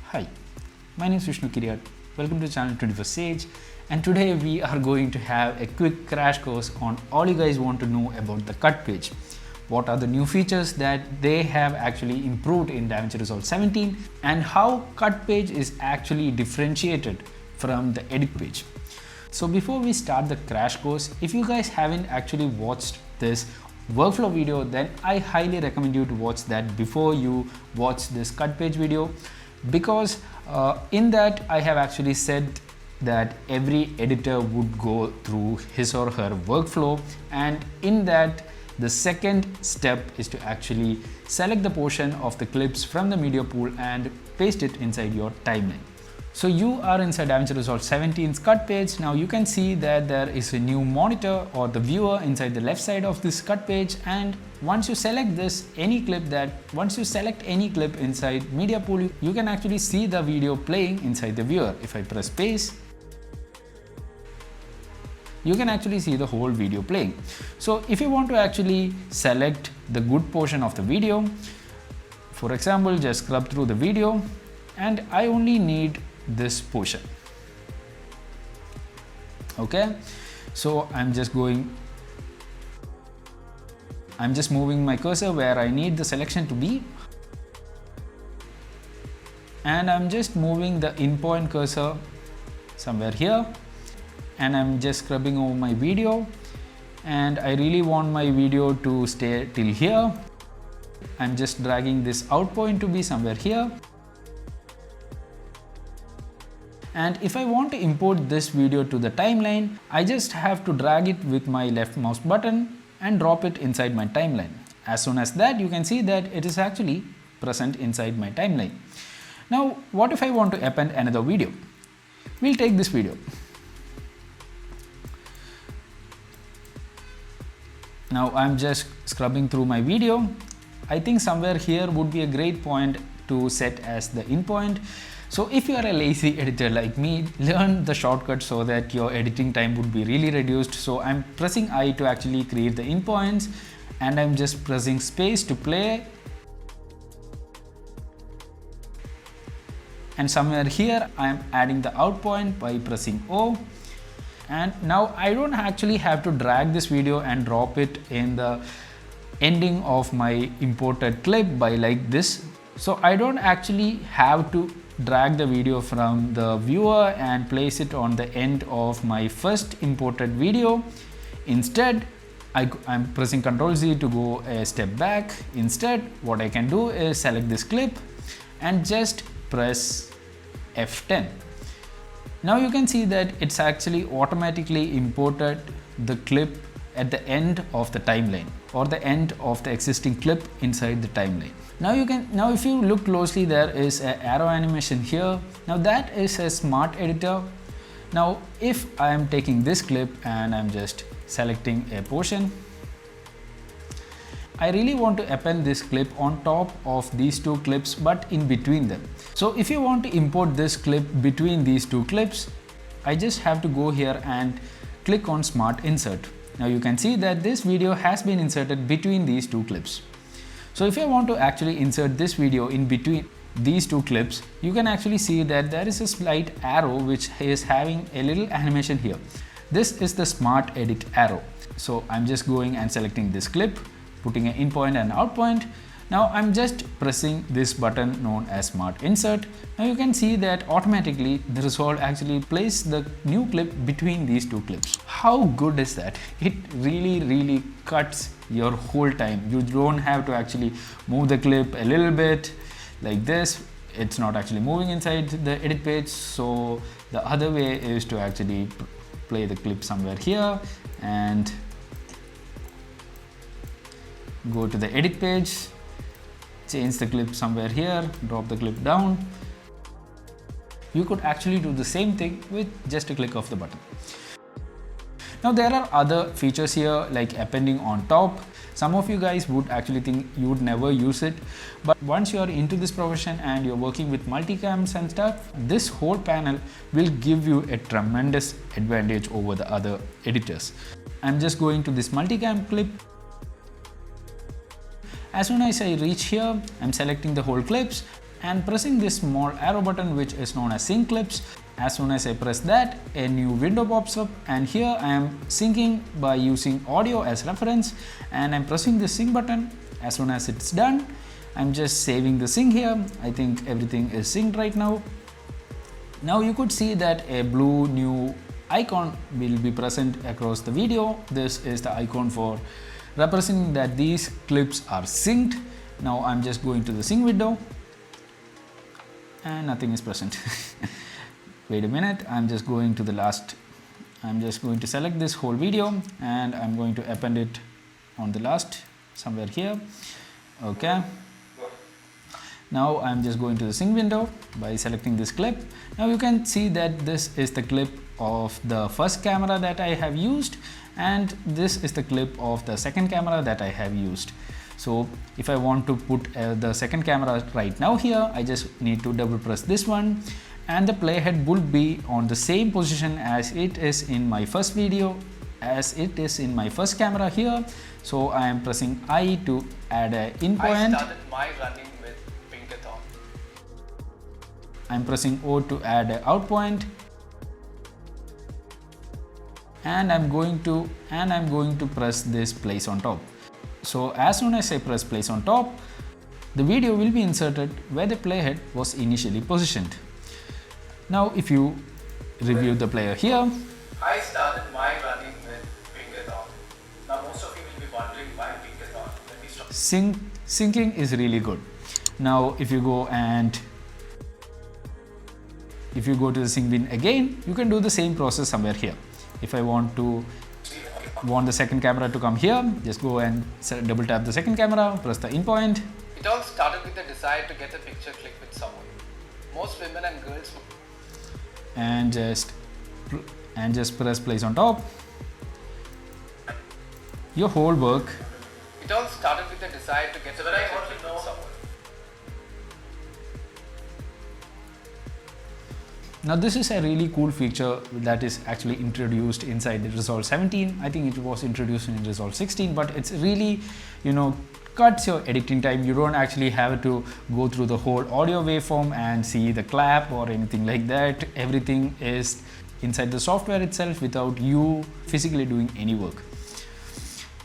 Hi, my name is Vishnu Kiryat. Welcome to channel 24 Sage, and today we are going to have a quick crash course on all you guys want to know about the cut page. What are the new features that they have actually improved in DaVinci Resolve 17 and how cut page is actually differentiated from the edit page. So before we start the crash course, if you guys haven't actually watched this workflow video, then I highly recommend you to watch that before you watch this cut page video, because in that I have actually said that every editor would go through his or her workflow, and in that the second step is to actually select the portion of the clips from the media pool and paste it inside your timeline. So you are inside DaVinci Resolve 17's cut page. Now you can see that there is a new monitor or the viewer inside the left side of this cut page, and once you select any clip inside media pool, you can actually see the video playing inside the viewer. If I press space, you can actually see the whole video playing. So if you want to actually select the good portion of the video, for example, just scrub through the video and I only need this portion. Okay, so I'm just moving my cursor where I need the selection to be, and I'm just moving the in point cursor somewhere here, and I'm just scrubbing over my video, and I really want my video to stay till here. I'm just dragging this out point to be somewhere here. And if I want to import this video to the timeline, I just have to drag it with my left mouse button and drop it inside my timeline. As soon as that, you can see that it is actually present inside my timeline. Now, what if I want to append another video? We'll take this video. Now I'm just scrubbing through my video. I think somewhere here would be a great point to set as the in point. So if you are a lazy editor like me, learn the shortcut so that your editing time would be really reduced. So I'm pressing I to actually create the in points, and I'm just pressing space to play. And somewhere here I'm adding the out point by pressing O. And now I don't actually have to drag this video and drop it in the ending of my imported clip by like this. So I don't actually have to drag the video from the viewer and place it on the end of my first imported video. Instead, I'm pressing Ctrl Z to go a step back. Instead, what I can do is select this clip and just press F10. Now you can see that it's actually automatically imported the clip at the end of the timeline or the end of the existing clip inside the timeline. Now if you look closely, there is an arrow animation here. Now that is a smart editor. Now if I am taking this clip and I'm just selecting a portion, I really want to append this clip on top of these two clips but in between them. So if you want to import this clip between these two clips, I just have to go here and click on Smart Insert. Now you can see that this video has been inserted between these two clips. So if I want to actually insert this video in between these two clips, you can actually see that there is a slight arrow which is having a little animation here. This is the Smart Edit arrow. So I'm just going and selecting this clip, putting an in point and out point. Now I'm just pressing this button known as Smart Insert. Now you can see that automatically the Resolve actually placed the new clip between these two clips. How good is that? It really cuts your whole time. You don't have to actually move the clip a little bit like this. It's not actually moving inside the edit page. So the other way is to actually play the clip somewhere here and go to the edit page, change the clip somewhere here, drop the clip down. You could actually do the same thing with just a click of the button. Now there are other features here like appending on top. Some of you guys would actually think you would never use it, but once you are into this profession and you're working with multicams and stuff, this whole panel will give you a tremendous advantage over the other editors. I'm just going to this multicam clip. As soon as I reach here, I'm selecting the whole clips. and pressing this small arrow button which is known as sync clips. As soon as I press that, a new window pops up, and here I am syncing by using audio as reference, and I'm pressing the sync button. As soon as it's done, I'm just saving the sync here. I think everything is synced right now. Now you could see that a blue new icon will be present across the video. This is the icon for representing that these clips are synced. Now I'm just going to the sync window and nothing is present. Wait a minute, I'm just going to select this whole video and I'm going to append it on the last somewhere here. Okay. Now I'm just going to the sync window by selecting this clip. Now you can see that this is the clip of the first camera that I have used, and this is the clip of the second camera that I have used. So if I want to put the second camera right now here, I just need to double press this one, and the playhead will be on the same position as it is in my first video, as it is in my first camera here. So I am pressing I to add a in point. I started my running with Pinkathon. I'm pressing O to add a out point, and I'm going to press this place on top. So as soon as I press place on top, the video will be inserted where the playhead was initially positioned. Now if you review the player here, I started my running with Pinkathon. Now most of you will be wondering why Pinkathon. Let me stop. Syncing is really good. Now if you go to the sync bin again, you can do the same process somewhere here. If I want the second camera to come here, just go and double tap the second camera, press the in point. It all started with the desire to get a picture click with someone. Most women and girls and just press place on top. Your whole work. It all started with the desire to get a picture click with someone. Now this is a really cool feature that is actually introduced inside the Resolve 17. I think it was introduced in Resolve 16, but it's really, cuts your editing time. You don't actually have to go through the whole audio waveform and see the clap or anything like that. Everything is inside the software itself without you physically doing any work.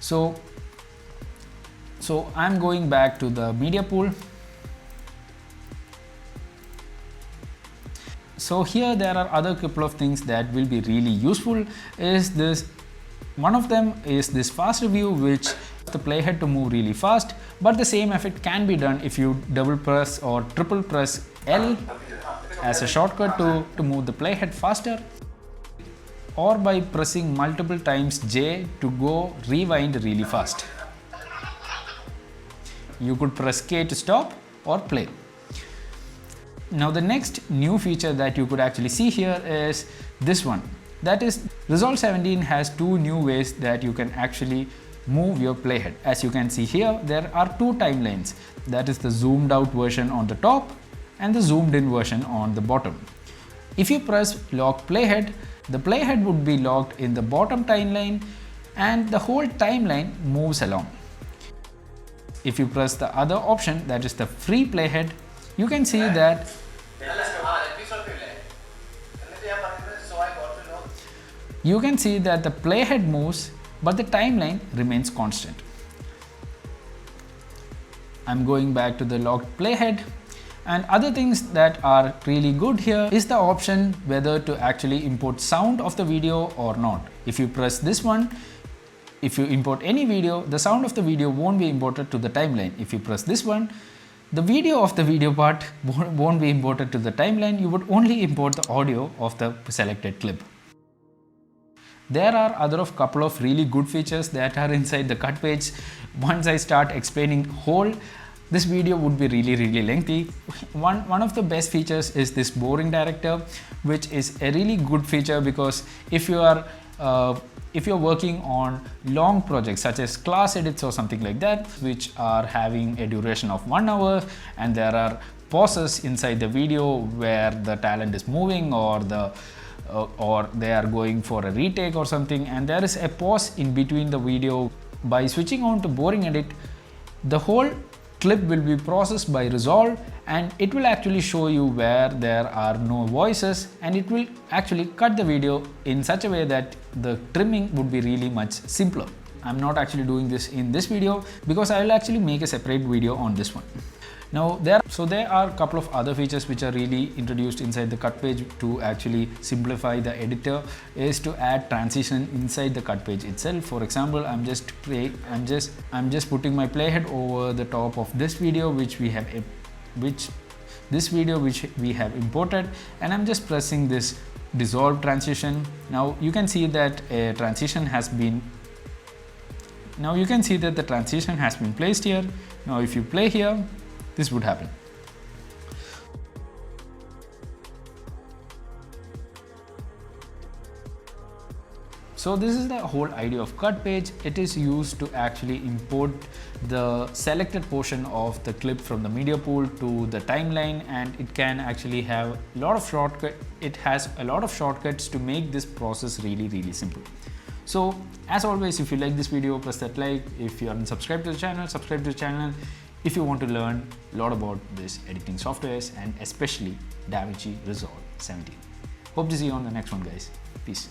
So I'm going back to the media pool. So here there are other couple of things that will be really useful. One of them is this fast review, which the playhead to move really fast, but the same effect can be done if you double press or triple press L as a shortcut to move the playhead faster, or by pressing multiple times J to go rewind really fast. You could press K to stop or play. Now the next new feature that you could actually see here is this one. That is, Resolve 17 has two new ways that you can actually move your playhead. As you can see here, there are two timelines. That is the zoomed out version on the top and the zoomed in version on the bottom. If you press lock playhead, the playhead would be locked in the bottom timeline and the whole timeline moves along. If you press the other option, that is the free playhead, you can see that the playhead moves, but the timeline remains constant. I'm going back to the locked playhead, and other things that are really good here is the option whether to actually import sound of the video or not. If you press this one, if you import any video, the sound of the video won't be imported to the timeline. If you press this one, the video of the video part won't be imported to the timeline. You would only import the audio of the selected clip. There are other couple of really good features that are inside the cut page. Once I start explaining whole, this video would be really lengthy. One of the best features is this boring director, which is a really good feature because if you're working on long projects such as class edits or something like that, which are having a duration of 1 hour, and there are pauses inside the video where the talent is moving or they are going for a retake or something, and there is a pause in between the video. By switching on to boring edit, the whole clip will be processed by Resolve, and it will actually show you where there are no voices, and it will actually cut the video in such a way that the trimming would be really much simpler. I'm not actually doing this in this video because I will actually make a separate video on this one. Now there are a couple of other features which are really introduced inside the cut page to actually simplify the editor, is to add transition inside the cut page itself. For example, I'm just putting my playhead over the top of this video which we have imported, and I'm just pressing this dissolve transition. Now you can see that a transition has been the transition has been placed here. Now if you play here, this would happen. So this is the whole idea of cut page. It is used to actually import the selected portion of the clip from the media pool to the timeline, and it can actually have a lot of shortcuts. It has a lot of shortcuts to make this process really simple. So as always, if you like this video, press that like. If you aren't subscribed to the channel, subscribe to the channel. If you want to learn a lot about this editing softwares and especially DaVinci Resolve 17. Hope to see you on the next one, guys. Peace.